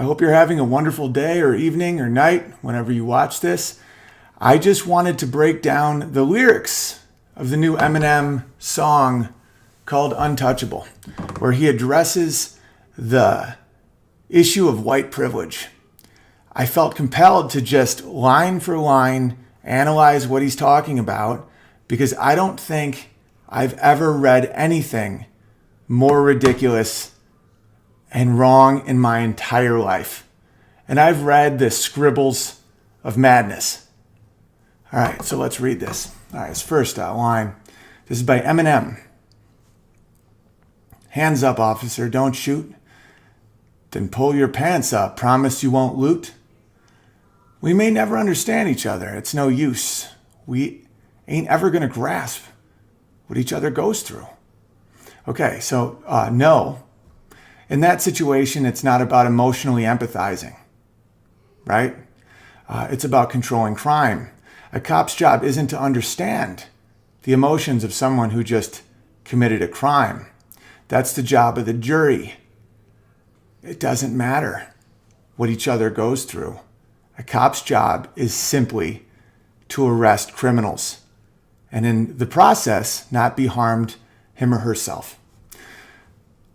I hope you're having a wonderful day or evening or night whenever you watch this. I just wanted to break down the lyrics of the new Eminem song called Untouchable, where he addresses the issue of white privilege. I felt compelled to just line for line analyze what he's talking about because I don't think I've ever read anything more ridiculous and wrong in my entire life. And I've read the scribbles of madness. All right, so let's read this. All right, this first line. This is by Eminem. Hands up, officer, don't shoot. Then pull your pants up, promise you won't loot. We may never understand each other, it's no use. We ain't ever gonna grasp what each other goes through. Okay, so no. In that situation, it's not about emotionally empathizing, right? It's about controlling crime. A cop's job isn't to understand the emotions of someone who just committed a crime. That's the job of the jury. It doesn't matter what each other goes through. A cop's job is simply to arrest criminals and in the process, not be harmed him or herself.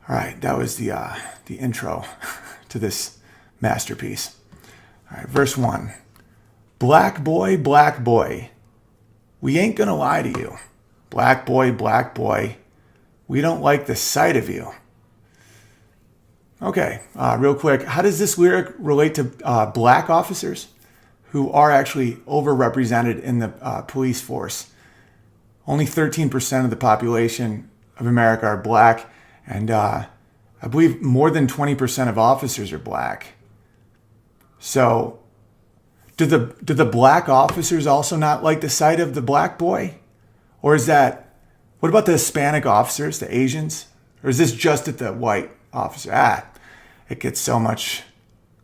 All right, that was the intro to this masterpiece. All right, verse 1. Black boy, we ain't gonna lie to you. Black boy, we don't like the sight of you. Okay, real quick, how does this lyric relate to black officers who are actually overrepresented in the police force? Only 13% of the population of America are black, and I believe more than 20% of officers are black. So, do the black officers also not like the sight of the black boy? Or is that, what about the Hispanic officers, the Asians? Or is this just at the white officer? It gets so much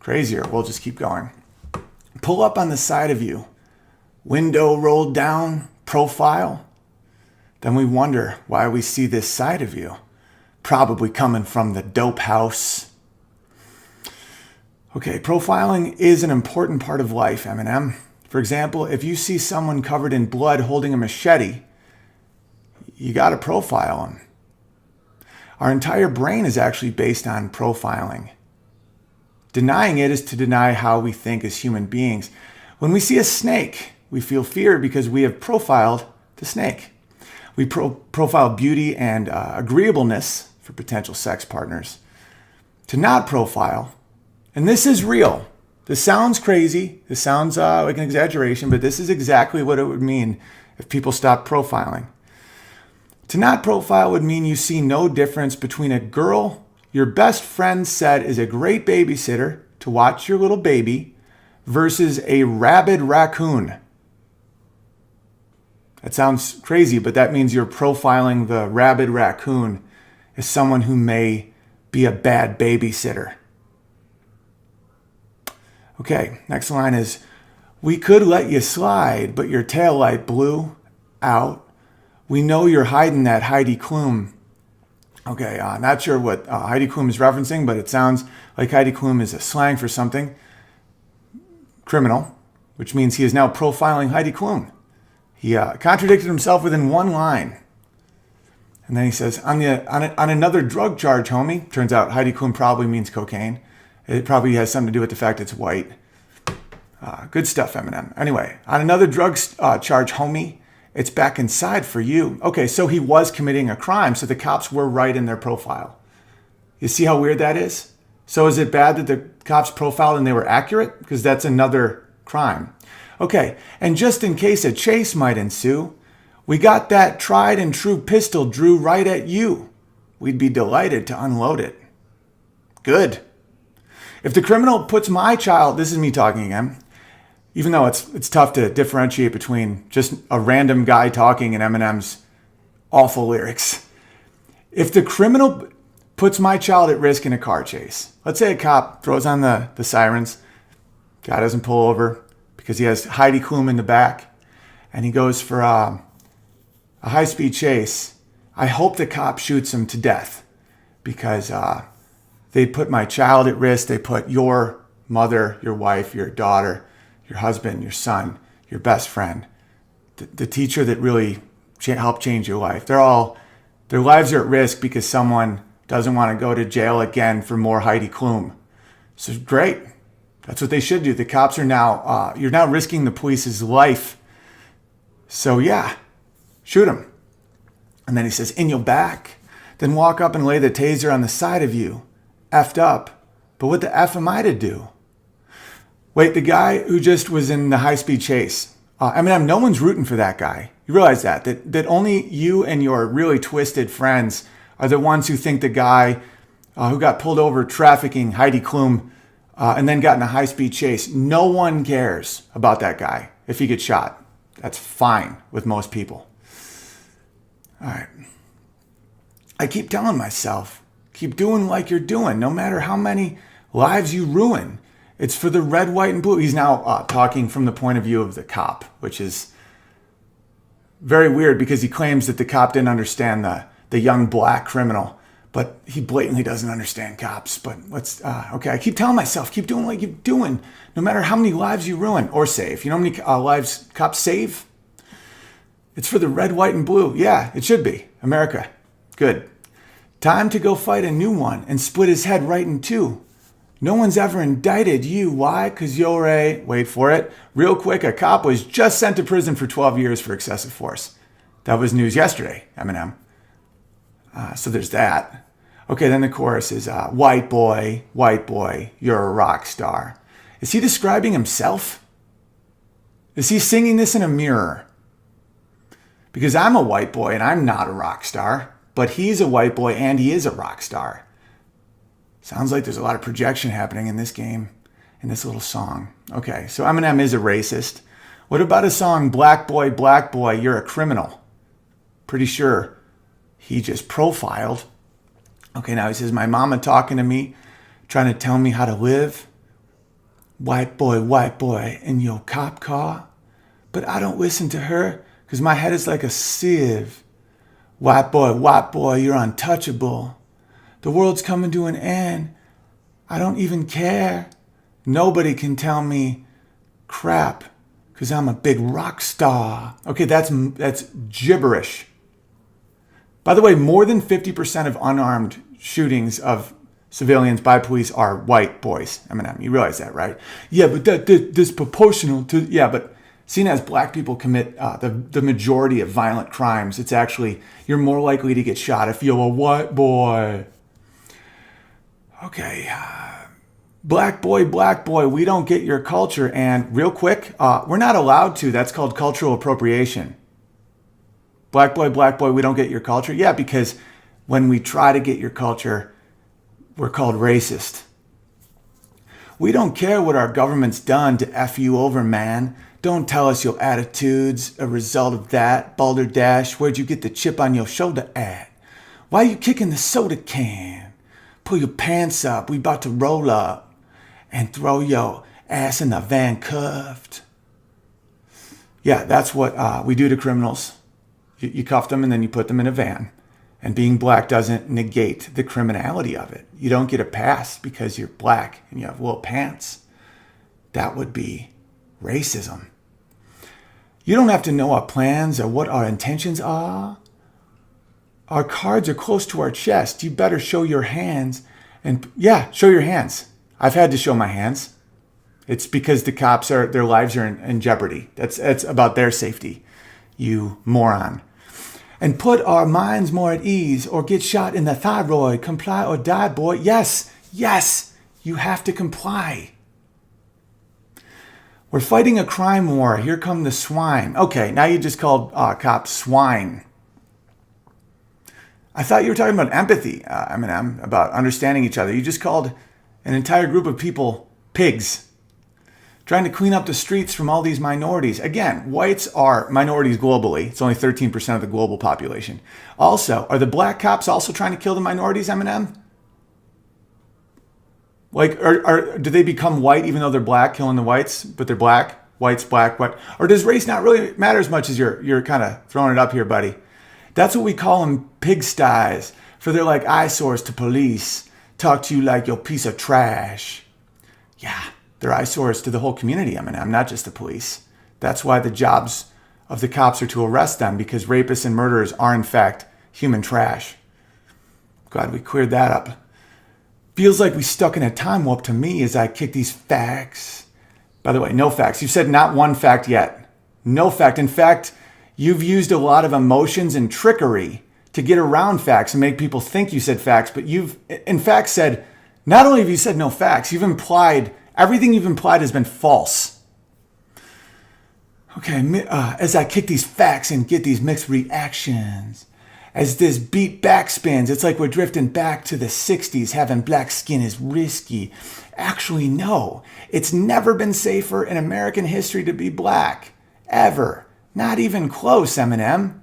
crazier. We'll just keep going. Pull up on the side of you. Window rolled down, profile. Then we wonder why we see this side of you. Probably coming from the dope house. Okay, profiling is an important part of life, Eminem. For example, if you see someone covered in blood holding a machete, you got to profile them. Our entire brain is actually based on profiling. Denying it is to deny how we think as human beings. When we see a snake, we feel fear because we have profiled the snake. We profile beauty and agreeableness for potential sex partners. To not profile, and this is real. This sounds crazy. This sounds like an exaggeration, but this is exactly what it would mean if people stopped profiling. To not profile would mean you see no difference between a girl your best friend said is a great babysitter to watch your little baby versus a rabid raccoon. That sounds crazy, but that means you're profiling the rabid raccoon as someone who may be a bad babysitter. Okay, next line is, we could let you slide, but your taillight blew out. We know you're hiding that Heidi Klum. Okay, not sure what Heidi Klum is referencing, but it sounds like Heidi Klum is a slang for something criminal, which means he is now profiling Heidi Klum. He contradicted himself within one line. And then he says, on another drug charge, homie. Turns out Heidi Klum probably means cocaine. It probably has something to do with the fact it's white. Good stuff, Eminem. Anyway, on another drug charge, homie, it's back inside for you. Okay, so he was committing a crime, so the cops were right in their profile. You see how weird that is? So is it bad that the cops profiled and they were accurate? Because that's another crime. Okay, and just in case a chase might ensue, we got that tried and true pistol drew right at you. We'd be delighted to unload it. Good. If the criminal puts my child, this is me talking again, even though it's tough to differentiate between just a random guy talking and Eminem's awful lyrics. If the criminal puts my child at risk in a car chase, let's say a cop throws on the sirens, guy doesn't pull over because he has Heidi Klum in the back, and he goes for a high-speed chase, I hope the cop shoots him to death because They'd put my child at risk. They put your mother, your wife, your daughter, your husband, your son, your best friend, the teacher that really helped change your life. Their lives are at risk because someone doesn't want to go to jail again for more Heidi Klum. So great. That's what they should do. The cops are now, you're now risking the police's life. So yeah, shoot him. And then he says, in your back. Then walk up and lay the taser on the side of you. Effed up. But what the F am I to do? Wait, the guy who just was in the high-speed chase. Eminem, no one's rooting for that guy. You realize that only you and your really twisted friends are the ones who think the guy who got pulled over trafficking Heidi Klum and then got in a high-speed chase. No one cares about that guy if he gets shot. That's fine with most people. All right. I keep telling myself, keep doing like you're doing, no matter how many lives you ruin. It's for the red, white, and blue. He's now talking from the point of view of the cop, which is very weird because he claims that the cop didn't understand the young black criminal, but he blatantly doesn't understand cops. But okay, I keep telling myself, keep doing like you're doing, no matter how many lives you ruin or save. You know how many lives cops save? It's for the red, white, and blue. Yeah, it should be. America. Good. Time to go fight a new one and split his head right in two. No one's ever indicted you. Why? Because you're wait for it, real quick, a cop was just sent to prison for 12 years for excessive force. That was news yesterday, Eminem. So there's that. Okay, then the chorus is, white boy, you're a rock star. Is he describing himself? Is he singing this in a mirror? Because I'm a white boy and I'm not a rock star, but he's a white boy and he is a rock star. Sounds like there's a lot of projection happening in this game, in this little song. Okay, so Eminem is a racist. What about a song, black boy, you're a criminal? Pretty sure he just profiled. Okay, now he says, my mama talking to me, trying to tell me how to live. White boy, in your cop car. But I don't listen to her because my head is like a sieve. White boy, you're untouchable. The world's coming to an end. I don't even care. Nobody can tell me crap because I'm a big rock star. Okay, that's gibberish. By the way, more than 50% of unarmed shootings of civilians by police are white boys. Eminem, you realize that, right? Yeah, but that's disproportional to... Yeah, but seen as black people commit the majority of violent crimes, it's actually... You're more likely to get shot if you're a white boy. Okay, black boy, we don't get your culture. And real quick, we're not allowed to. That's called cultural appropriation. Black boy, we don't get your culture. Yeah, because when we try to get your culture, we're called racist. We don't care what our government's done to F you over, man. Don't tell us your attitude's a result of that. Balderdash, where'd you get the chip on your shoulder at? Why you kicking the soda can? Pull your pants up, we about to roll up and throw your ass in the van cuffed. Yeah, that's what we do to criminals. You cuff them and then you put them in a van. And being black doesn't negate the criminality of it. You don't get a pass because you're black and you have little pants. That would be racism. You don't have to know our plans or what our intentions are. Our cards are close to our chest. You better show your hands. And yeah, show your hands. I've had to show my hands. It's because the cops their lives are in jeopardy. That's about their safety, you moron. And put our minds more at ease or get shot in the thyroid. Comply or die, boy. Yes, you have to comply. We're fighting a crime war. Here come the swine. Okay, now you just called cops swine. I thought you were talking about empathy, Eminem, about understanding each other. You just called an entire group of people pigs, trying to clean up the streets from all these minorities. Again, whites are minorities globally. It's only 13% of the global population. Also, are the black cops also trying to kill the minorities, Eminem? Like, do they become white even though they're black, killing the whites, but they're black? Whites, black, white. Or does race not really matter as much as you're kind of throwing it up here, buddy? That's what we call them pigsties, for they're like eyesores to police, talk to you like you're a piece of trash. Yeah, they're eyesores to the whole community, Eminem, not just the police. That's why the jobs of the cops are to arrest them, because rapists and murderers are, in fact, human trash. Glad we cleared that up. Feels like we stuck in a time warp to me as I kick these facts. By the way, no facts. You said not one fact yet. No fact. In fact, you've used a lot of emotions and trickery to get around facts and make people think you said facts, but you've, in fact, said, not only have you said no facts, you've implied, everything you've implied has been false. Okay, as I kick these facts and get these mixed reactions, as this beat backspins, it's like we're drifting back to the 60s. Having black skin is risky. Actually, no. It's never been safer in American history to be black. Ever. Not even close, Eminem.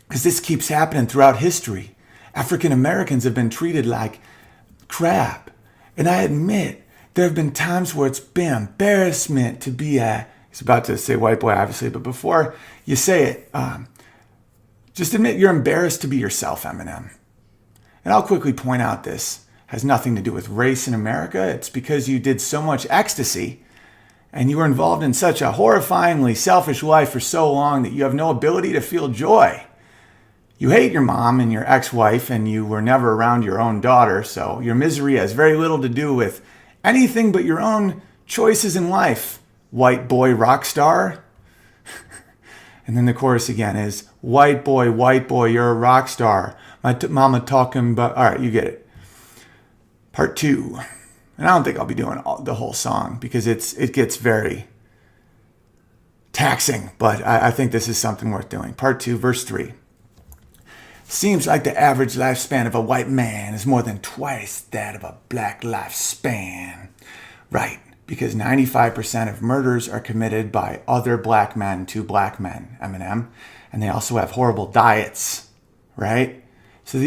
Because this keeps happening throughout history. African Americans have been treated like crap. And I admit, there have been times where it's been embarrassment to be a, he's about to say white boy, obviously, but before you say it, just admit you're embarrassed to be yourself, Eminem. And I'll quickly point out this has nothing to do with race in America. It's because you did so much ecstasy and you were involved in such a horrifyingly selfish life for so long that you have no ability to feel joy. You hate your mom and your ex-wife, and you were never around your own daughter, so your misery has very little to do with anything but your own choices in life. White boy rock star. And then the chorus again is, white boy, you're a rock star. My mama talking about, all right, you get it. Part 2. And I don't think I'll be doing the whole song because it gets very taxing, but I think this is something worth doing. Part 2, verse 3. Seems like the average lifespan of a white man is more than twice that of a black lifespan. Right, because 95% of murders are committed by other black men to black men, Eminem. And they also have horrible diets, right? So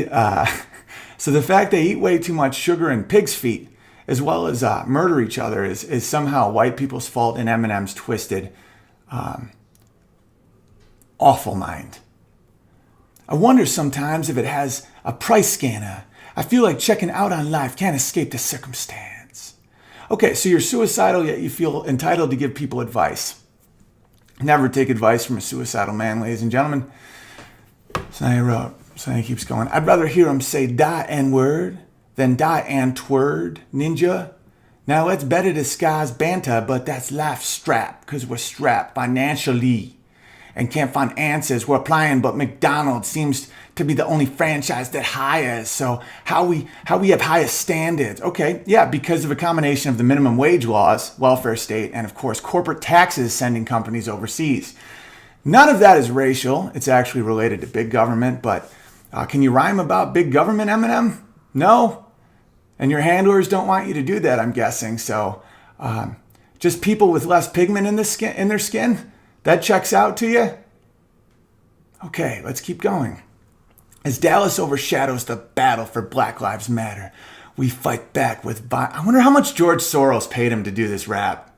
the fact they eat way too much sugar and pig's feet, as well as murder each other, is somehow white people's fault in Eminem's twisted, awful mind. I wonder sometimes if it has a price scanner. I feel like checking out on life can't escape the circumstance. Okay, so you're suicidal, yet you feel entitled to give people advice. Never take advice from a suicidal man, ladies and gentlemen. So now he wrote, so he keeps going. I'd rather hear him say die N-word than die Antword, ninja. Now let's better disguise banter, but that's life strap, because we're strapped financially and can't find answers. We're applying, but McDonald's seems to be the only franchise that hires. So how we have higher standards? Okay, yeah, because of a combination of the minimum wage laws, welfare state, and of course corporate taxes sending companies overseas. None of that is racial. It's actually related to big government, but can you rhyme about big government, Eminem? No? And your handlers don't want you to do that, I'm guessing. So just people with less pigment in their skin? That checks out to you? Okay, let's keep going. As Dallas overshadows the battle for Black Lives Matter, we fight back with I wonder how much George Soros paid him to do this rap.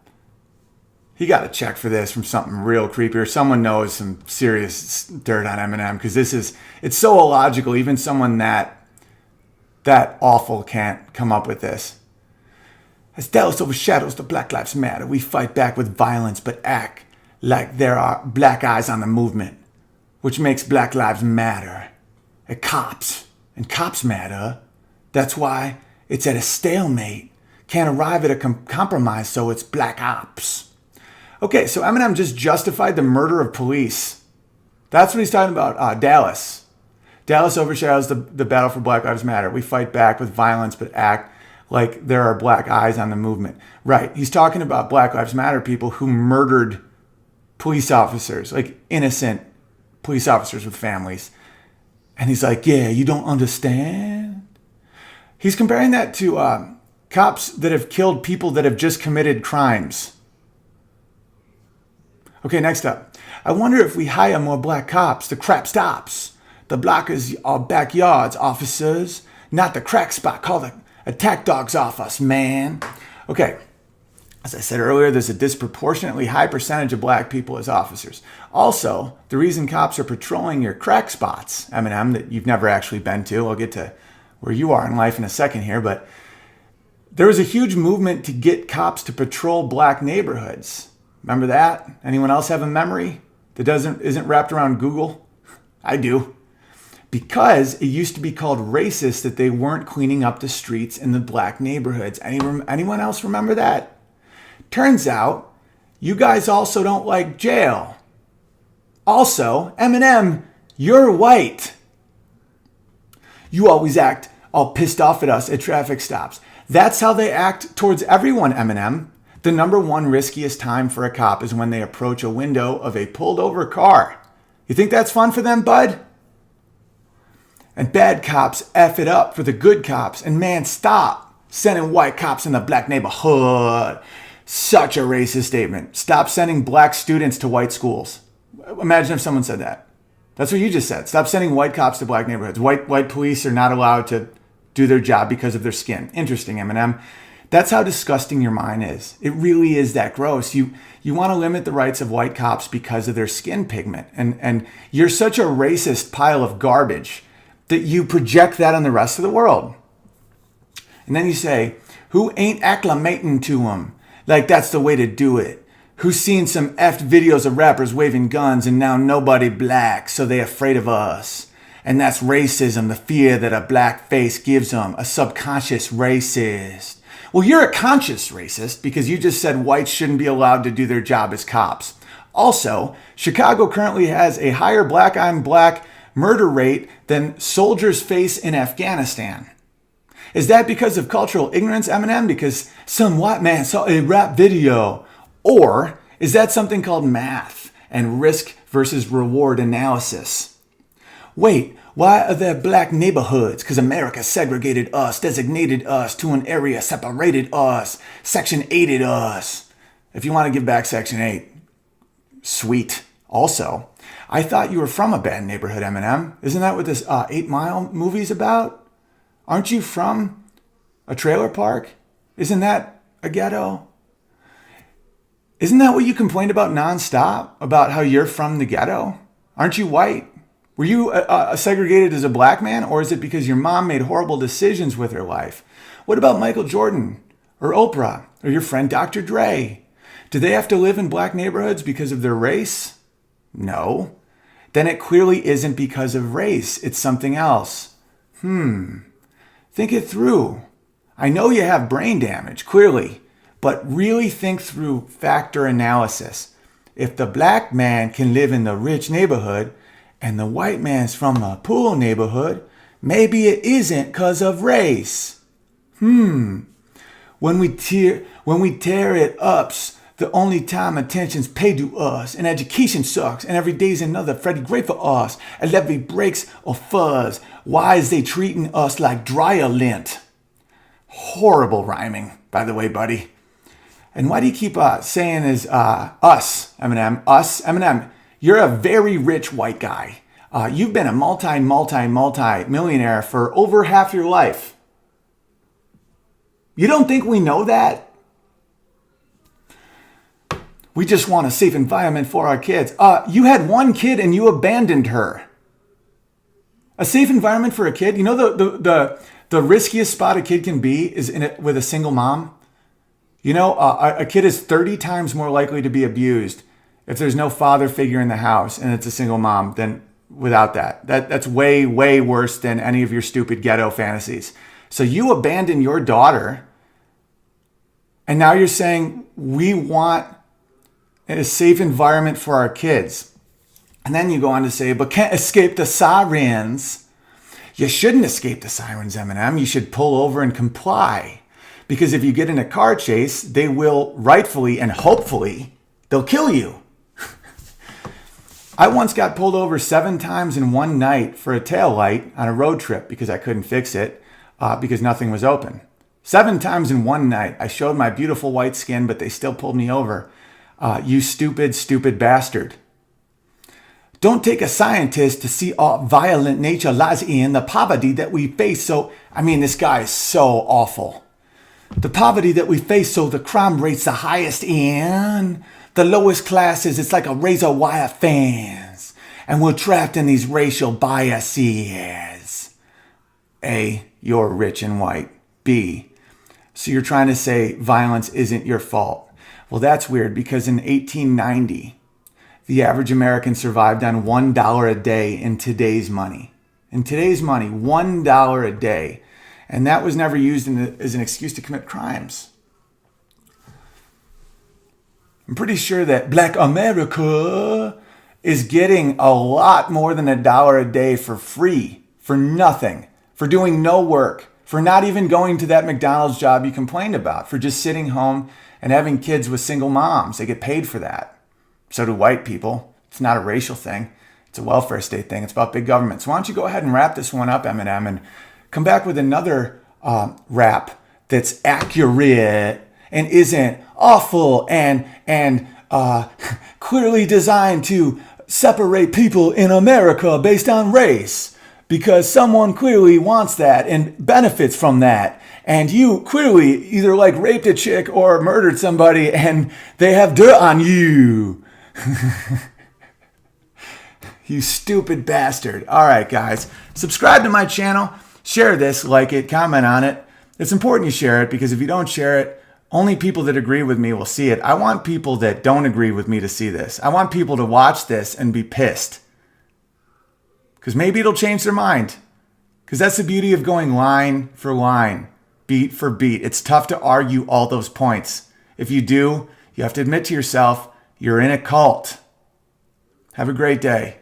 He got a check for this from something real creepy, or someone knows some serious dirt on Eminem, because it's so illogical. Even someone that awful can't come up with this. As Dallas overshadows the Black Lives Matter, we fight back with violence, but act like there are black eyes on the movement, which makes Black Lives Matter. Cops matter. That's why it's at a stalemate. Can't arrive at a compromise, so it's black ops. Okay, so Eminem just justified the murder of police. That's what he's talking about. Dallas. Dallas overshadows the battle for Black Lives Matter. We fight back with violence, but act like there are black eyes on the movement. Right, he's talking about Black Lives Matter people who murdered police officers, like innocent police officers with families. And he's like, yeah, you don't understand? He's comparing that to cops that have killed people that have just committed crimes. Okay, next up. I wonder if we hire more black cops, the crap stops. The blockers are backyards, officers, not the crack spot. Call the attack dogs off us, man. Okay. As I said earlier, there's a disproportionately high percentage of black people as officers. Also, the reason cops are patrolling your crack spots, Eminem, that you've never actually been to, I'll get to where you are in life in a second here, but there was a huge movement to get cops to patrol black neighborhoods. Remember that? Anyone else have a memory that isn't wrapped around Google? I do. Because it used to be called racist that they weren't cleaning up the streets in the black neighborhoods. Anyone else remember that? Turns out, you guys also don't like jail. Also, Eminem, you're white. You always act all pissed off at us at traffic stops. That's how they act towards everyone, Eminem. The number one riskiest time for a cop is when they approach a window of a pulled over car. You think that's fun for them, bud? And bad cops F it up for the good cops. And man, stop sending white cops in the black neighborhood. Such a racist statement. Stop sending black students to white schools. Imagine if someone said that. That's what you just said. Stop sending white cops to black neighborhoods. White police are not allowed to do their job because of their skin. Interesting, Eminem. That's how disgusting your mind is. It really is that gross. You want to limit the rights of white cops because of their skin pigment. And you're such a racist pile of garbage that you project that on the rest of the world. And then you say, who ain't acclimating to them? Like that's the way to do it. Who's seen some effed videos of rappers waving guns and now nobody black, so they afraid of us. And that's racism, the fear that a black face gives them, a subconscious racist. Well, you're a conscious racist because you just said whites shouldn't be allowed to do their job as cops. Also, Chicago currently has a higher black on black murder rate than soldiers face in Afghanistan. Is that because of cultural ignorance, Eminem? Because some white man saw a rap video? Or is that something called math and risk versus reward analysis? Wait, why are there black neighborhoods? Because America segregated us, designated us to an area, separated us, Section 8'd us. If you want to give back Section 8, sweet. Also, I thought you were from a bad neighborhood, Eminem. Isn't that what this 8 Mile movie's about? Aren't you from a trailer park? Isn't that a ghetto? Isn't that what you complained about nonstop? About how you're from the ghetto? Aren't you white? Were you segregated as a black man? Or is it because your mom made horrible decisions with her life? What about Michael Jordan? Or Oprah? Or your friend Dr. Dre? Do they have to live in black neighborhoods because of their race? No. Then it clearly isn't because of race. It's something else. Think it through. I know you have brain damage, clearly, but really think through factor analysis. If the black man can live in the rich neighborhood and the white man's from a poor neighborhood, maybe it isn't because of race. When we tear it up, the only time attention's paid to us, and education sucks, and every day's another Freddie Gray for us, a levee breaks or fuzz. Why is they treating us like dryer lint? Horrible rhyming, by the way, buddy. And why do you keep saying is us, Eminem? Us, Eminem. You're a very rich white guy. You've been a multi-millionaire for over half your life. You don't think we know that? We just want a safe environment for our kids. You had one kid and you abandoned her. A safe environment for a kid? You know the riskiest spot a kid can be is in it with a single mom? You know, a kid is 30 times more likely to be abused if there's no father figure in the house and it's a single mom than without that. That's way, way worse than any of your stupid ghetto fantasies. So you abandon your daughter and now you're saying we want a safe environment for our kids. And then you go on to say, but can't escape the sirens. You shouldn't escape the sirens, Eminem. You should pull over and comply. Because if you get in a car chase, they will rightfully and hopefully, they'll kill you. I once got pulled over 7 times in one night for a taillight on a road trip because I couldn't fix it because nothing was open. 7 times in one night. I showed my beautiful white skin, but they still pulled me over. You stupid, stupid bastard. Don't take a scientist to see all violent nature lies in the poverty that we face. So, this guy is so awful. The poverty that we face, so the crime rate's the highest in the lowest classes. It's like a razor wire fence. And we're trapped in these racial biases. A, you're rich and white. B, so you're trying to say violence isn't your fault. Well, that's weird because in 1890, the average American survived on $1 a day in today's money. In today's money, $1 a day. And that was never used as an excuse to commit crimes. I'm pretty sure that Black America is getting a lot more than $1 a day for free, for nothing, for doing no work, for not even going to that McDonald's job you complained about, for just sitting home and having kids with single moms. They get paid for that. So do white people. It's not a racial thing. It's a welfare state thing. It's about big government. So why don't you go ahead and wrap this one up, Eminem, and come back with another rap that's accurate and isn't awful and clearly designed to separate people in America based on race because someone clearly wants that and benefits from that. And you clearly either like raped a chick or murdered somebody and they have dirt on you. You stupid bastard. All right, guys. Subscribe to my channel. Share this, like it, comment on it. It's important you share it because if you don't share it, only people that agree with me will see it. I want people that don't agree with me to see this. I want people to watch this and be pissed. Because maybe it'll change their mind. Because that's the beauty of going line for line, beat for beat. It's tough to argue all those points. If you do, you have to admit to yourself, you're in a cult. Have a great day.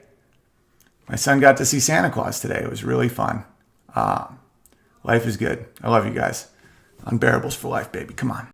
My son got to see Santa Claus today. It was really fun. Life is good. I love you guys. Unbearables for life, baby. Come on.